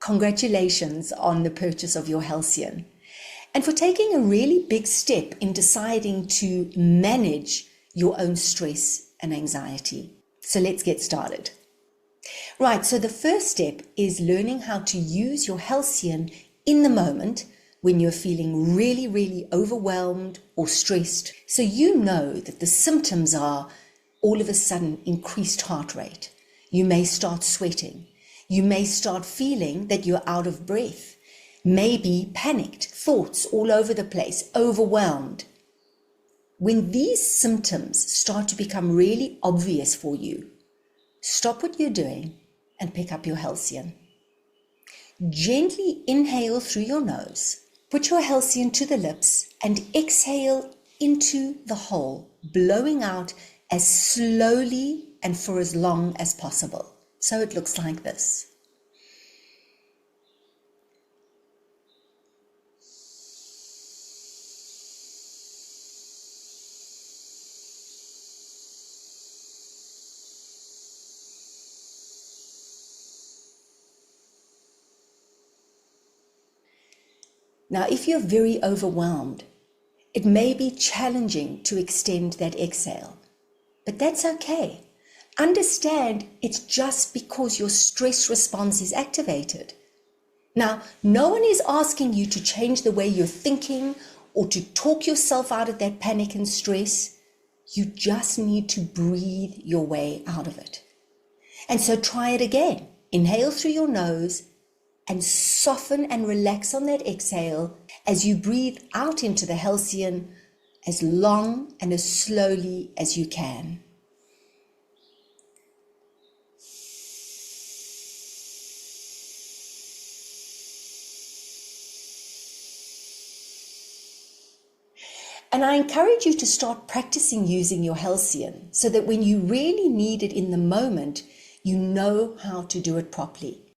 congratulations on the purchase of your Halcyon and for taking a really big step in deciding to manage your own stress and anxiety. So let's get started. Right, so the first step is learning how to use your Halcyon in the moment when you're feeling really, really overwhelmed or stressed. So you know that the symptoms are all of a sudden increased heart rate. You may start sweating. You may start feeling that you're out of breath, maybe panicked, thoughts all over the place, overwhelmed. When these symptoms start to become really obvious for you, stop what you're doing and pick up your Halcyon. Gently inhale through your nose. Put your Halcyon to the lips and exhale into the hole, blowing out as slowly and for as long as possible. So it looks like this. Now, if you're very overwhelmed, it may be challenging to extend that exhale, but that's okay. Understand it's just because your stress response is activated. Now, no one is asking you to change the way you're thinking or to talk yourself out of that panic and stress. You just need to breathe your way out of it. And so try it again. Inhale through your nose and soften and relax on that exhale as you breathe out into the Halcyon as long and as slowly as you can. And I encourage you to start practicing using your Halcyon so that when you really need it in the moment, you know how to do it properly.